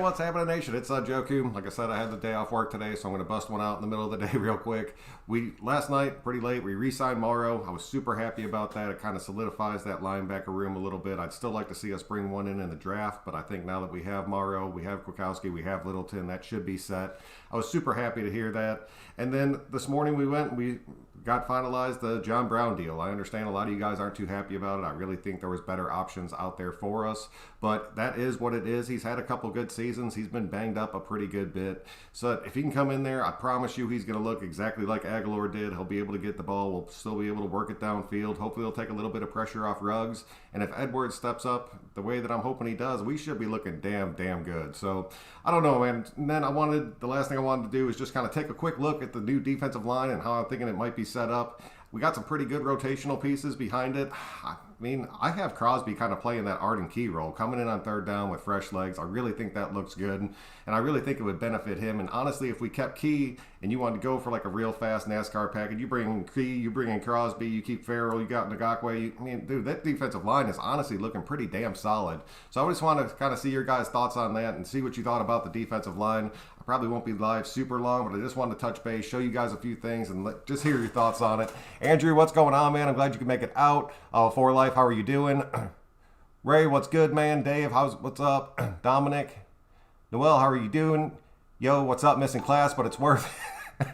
what's happening, Nation? It's Joku. Like I said, I had the day off work today, so I'm going to bust one out in the middle of the day real quick. Last night, pretty late, we re-signed Morrow. I was super happy about that. It kind of solidifies that linebacker room a little bit. I'd still like to see us bring one in the draft, but I think now that we have Morrow, we have Kwiatkowski, we have Littleton, that should be set. I was super happy to hear that. And then this morning we got finalized the John Brown deal. I understand a lot of you guys aren't too happy about it. I really think there was better options out there for us, but that is what it is. He's had a couple good seasons. He's been banged up a pretty good bit. So if he can come in there, I promise you he's going to look exactly like Aguilar did. He'll be able to get the ball. We'll still be able to work it downfield. Hopefully he'll take a little bit of pressure off Ruggs. And if Edwards steps up the way that I'm hoping he does, we should be looking damn good. So I don't know, man. And then the last thing I wanted to do is just kind of take a quick look at the new defensive line and how I'm thinking it might be set up. We got some pretty good rotational pieces behind it. I mean, I have Crosby kind of playing that Arden Key role, coming in on third down with fresh legs. I really think that looks good, and I really think it would benefit him. And honestly, if we kept Key and you wanted to go for like a real fast NASCAR package, you bring in Key, you bring in Crosby, you keep Farrell, you got Ngakwe. I mean, dude, that defensive line is honestly looking pretty damn solid. So I just want to kind of see your guys' thoughts on that and see what you thought about the defensive line. I probably won't be live super long, but I just wanted to touch base, show you guys a few things, and just hear your thoughts on it. Andrew, what's going on, man? I'm glad you could make it out. For Life, how are you doing? Ray, what's good, man? Dave, what's up? Dominic, Noel, how are you doing? Yo, what's up? Missing class, but it's worth it.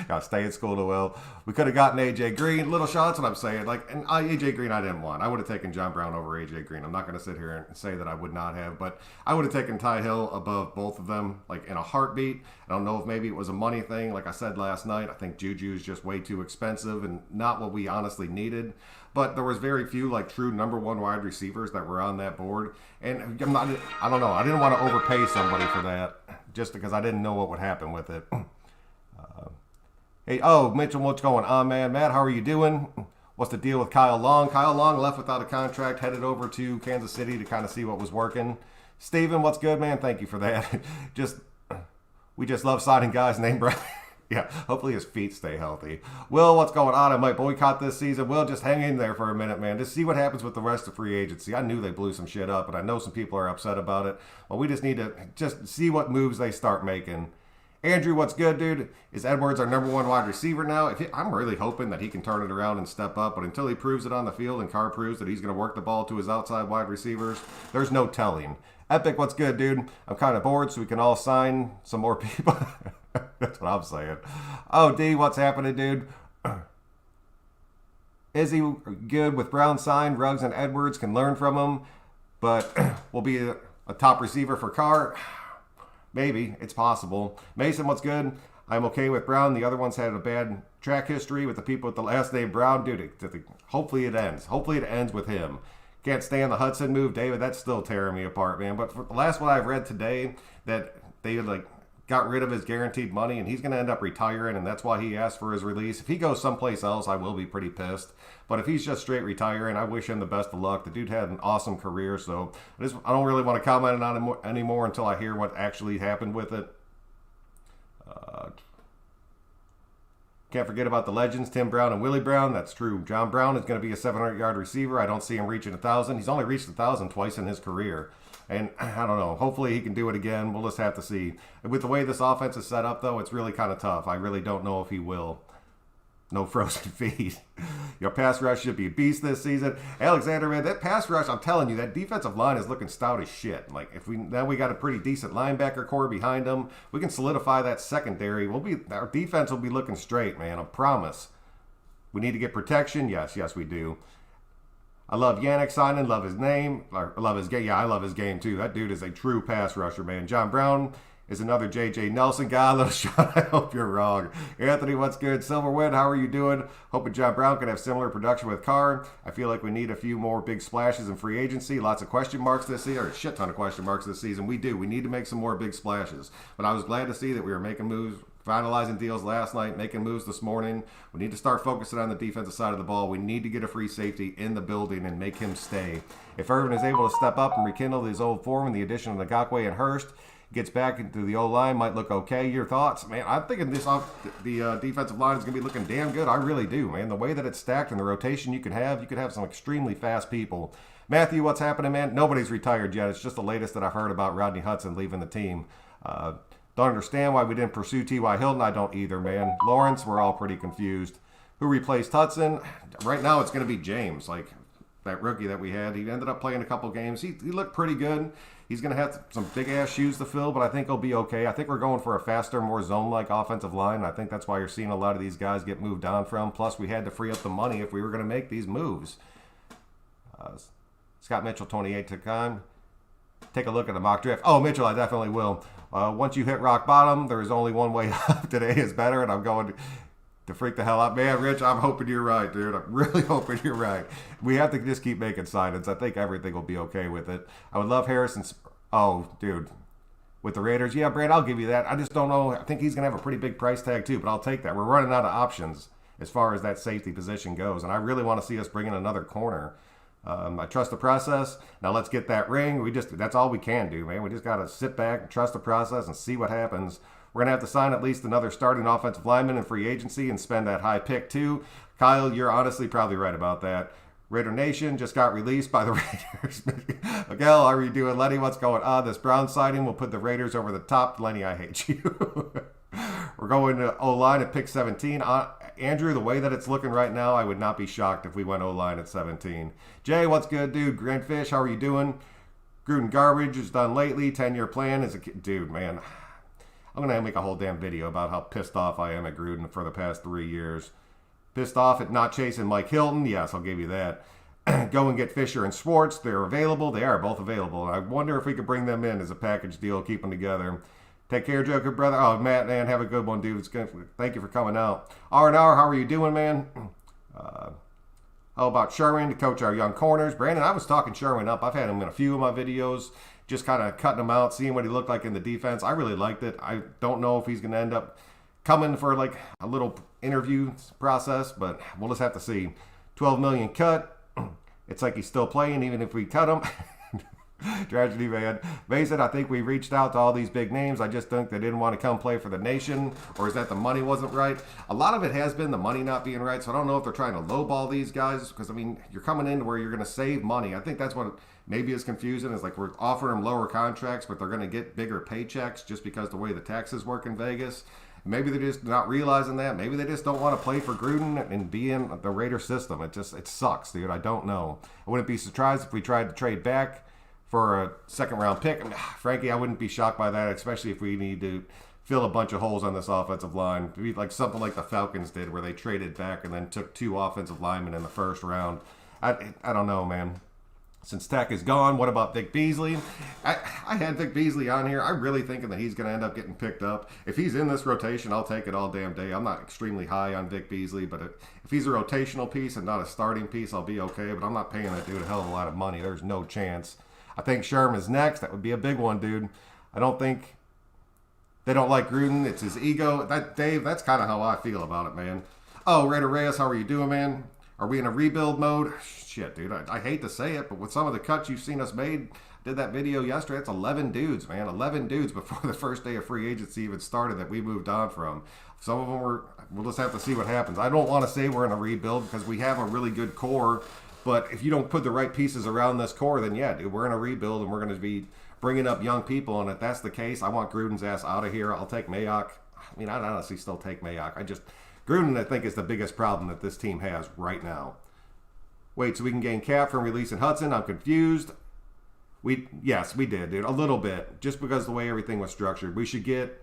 Gotta stay in school, Noel. We could have gotten AJ Green. Little shots, what I'm saying. And AJ Green, I didn't want. I would have taken John Brown over AJ Green. I'm not going to sit here and say that I would not have, but I would have taken Ty Hill above both of them, like in a heartbeat. I don't know if maybe it was a money thing. Like I said last night, I think Juju is just way too expensive and not what we honestly needed. But there was very few like true number one wide receivers that were on that board. And I don't know. I didn't want to overpay somebody for that just because I didn't know what would happen with it. Hey, Mitchell, what's going on, man? Matt, how are you doing? What's the deal with Kyle Long? Kyle Long left without a contract, headed over to Kansas City to kind of see what was working. Steven, what's good, man? Thank you for that. We just love signing guys named Brad. Yeah, hopefully his feet stay healthy. Will, what's going on? I might boycott this season. Will, just hang in there for a minute, man. Just see what happens with the rest of free agency. I knew they blew some shit up, and I know some people are upset about it. Well, we just need to just see what moves they start making. Andrew, what's good, dude? Is Edwards our number one wide receiver now? I'm really hoping that he can turn it around and step up, but until he proves it on the field and Carr proves that he's going to work the ball to his outside wide receivers, there's no telling. Epic, what's good, dude? I'm kind of bored, so we can all sign some more people. That's what I'm saying. Oh, D, what's happening, dude? Is he good with Brown signed? Ruggs and Edwards can learn from him, but will be a top receiver for Carr. Maybe. It's possible. Mason, what's good? I'm okay with Brown. The other ones had a bad track history with the people with the last name Brown. Dude, hopefully it ends. Hopefully it ends with him. Can't stand the Hudson move. David, that's still tearing me apart, man. But for the last one I've read today, that they got rid of his guaranteed money, and he's going to end up retiring, and that's why he asked for his release. If he goes someplace else, I will be pretty pissed. But if he's just straight retiring, I wish him the best of luck. The dude had an awesome career, so I don't really want to comment on it anymore until I hear what actually happened with it. Can't forget about the legends, Tim Brown and Willie Brown. That's true. John Brown is going to be a 700-yard receiver. I don't see him reaching 1,000. He's only reached 1,000 twice in his career. And I don't know. Hopefully he can do it again. We'll just have to see. With the way this offense is set up, though, it's really kind of tough. I really don't know if he will. No frozen feet. Your pass rush should be a beast this season. Alexander, man, that pass rush, I'm telling you, that defensive line is looking stout as shit. Like, now we got a pretty decent linebacker core behind them. We can solidify that secondary. Our defense will be looking straight, man. I promise. We need to get protection. Yes, we do. I love Yannick signing. Love his name. I love his game. Yeah, I love his game too. That dude is a true pass rusher, man. John Brown is another J.J. Nelson guy. Little shot. I hope you're wrong. Anthony, what's good? Silverwood, how are you doing? Hoping John Brown can have similar production with Carr. I feel like we need a few more big splashes in free agency. Lots of question marks this year, or a shit ton of question marks this season. We do. We need to make some more big splashes. But I was glad to see that we were making moves, finalizing deals last night, making moves this morning. We need to start focusing on the defensive side of the ball. We need to get a free safety in the building and make him stay. If Irvin is able to step up and rekindle his old form in the addition of Ngakwe and Hurst, gets back into the O-line, might look okay. Your thoughts? Man, I'm thinking the defensive line is going to be looking damn good. I really do, man. The way that it's stacked and the rotation you could have some extremely fast people. Matthew, what's happening, man? Nobody's retired yet. It's just the latest that I've heard about Rodney Hudson leaving the team. Don't understand why we didn't pursue T.Y. Hilton. I don't either, man. Lawrence, we're all pretty confused. Who replaced Hudson? Right now it's going to be James, like that rookie that we had. He ended up playing a couple games. He looked pretty good. He's going to have some big-ass shoes to fill, but I think he'll be okay. I think we're going for a faster, more zone-like offensive line. I think that's why you're seeing a lot of these guys get moved on from. Plus, we had to free up the money if we were going to make these moves. Scott Mitchell, 28 to time. Take a look at the mock draft. Oh, Mitchell, I definitely will. Once you hit rock bottom, there is only one way up. Today is better, and I'm going to freak the hell out. Man, Rich, I'm hoping you're right, dude. I'm really hoping you're right. We have to just keep making signings. I think everything will be okay with it. I would love Harrison. Oh, dude. With the Raiders. Yeah, Brad, I'll give you that. I just don't know. I think he's going to have a pretty big price tag, too, but I'll take that. We're running out of options as far as that safety position goes, and I really want to see us bring in another corner. I trust the process. Now let's get that ring. That's all we can do, man. We just got to sit back and trust the process and see what happens. We're going to have to sign at least another starting offensive lineman in free agency and spend that high pick too. Kyle, you're honestly probably right about that. Raider Nation just got released by the Raiders. Miguel, how are you doing? Lenny, what's going on? This Brown sighting will put the Raiders over the top. Lenny, I hate you. We're going to O-line at pick 17. Andrew, the way that it's looking right now, I would not be shocked if we went O-line at 17. Jay, what's good, dude? Grand Fish, how are you doing? Gruden garbage is done lately. 10-year plan is a dude, man. I'm going to make a whole damn video about how pissed off I am at Gruden for the past 3 years. Pissed off at not chasing Mike Hilton. Yes, I'll give you that. Go and get Fisher and Schwartz. They're available. They are both available. I wonder if we could bring them in as a package deal, keep them together. Take care, Joker, brother. Oh, Matt, man, have a good one, dude. It's good. Thank you for coming out. R&R, how are you doing, man? How about Sherman to coach our young corners? Brandon, I was talking Sherman up. I've had him in a few of my videos, just kind of cutting him out, seeing what he looked like in the defense. I really liked it. I don't know if he's going to end up coming for like a little interview process, but we'll just have to see. $12 million cut. It's like he's still playing, even if we cut him. Tragedy, man. Mason, I think we reached out to all these big names. I just think they didn't want to come play for the nation. Or is that the money wasn't right? A lot of it has been the money not being right. So I don't know if they're trying to lowball these guys. Because, I mean, you're coming in where you're going to save money. I think that's what maybe is confusing. Is like we're offering them lower contracts, but they're going to get bigger paychecks just because the way the taxes work in Vegas. Maybe they're just not realizing that. Maybe they just don't want to play for Gruden and be in the Raider system. It sucks, dude. I don't know. I wouldn't be surprised if we tried to trade back for a second-round pick. I mean, frankly, I wouldn't be shocked by that, especially if we need to fill a bunch of holes on this offensive line. It'd be like something like the Falcons did, where they traded back and then took 2 offensive linemen in the first round. I don't know, man. Since Tech is gone, what about Vic Beasley? I had Vic Beasley on here. I'm really thinking that he's going to end up getting picked up. If he's in this rotation, I'll take it all damn day. I'm not extremely high on Vic Beasley, but if he's a rotational piece and not a starting piece, I'll be okay. But I'm not paying that dude a hell of a lot of money. There's no chance. I think Sherman's next. That would be a big one, dude. I don't think they don't like Gruden. It's his ego. Dave, that's kind of how I feel about it, man. Oh, Raider Reyes, how are you doing, man? Are we in a rebuild mode? Shit, dude. I hate to say it, but with some of the cuts you've seen us made, did that video yesterday. It's 11 dudes, man. 11 dudes before the first day of free agency even started that we moved on from. Some of them we'll just have to see what happens. I don't want to say we're in a rebuild because we have a really good core. But if you don't put the right pieces around this core, then yeah, dude, we're in a rebuild and we're going to be bringing up young people. And if that's the case, I want Gruden's ass out of here. I'll take Mayock. I mean, I'd honestly still take Mayock. Gruden, I think, is the biggest problem that this team has right now. Wait, so we can gain cap from releasing Hudson? I'm confused. Yes, we did, dude. A little bit. Just because of the way everything was structured. We should get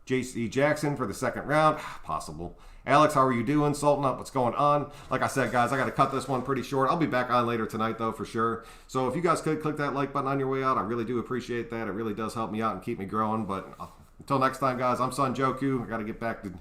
J.C. Jackson for the second round. Possible. Alex, how are you doing? Sultan up, what's going on? Like I said, guys, I got to cut this one pretty short. I'll be back on later tonight, though, for sure. So if you guys could click that like button on your way out, I really do appreciate that. It really does help me out and keep me growing. But until next time, guys, I'm Son Joku. I got to get back to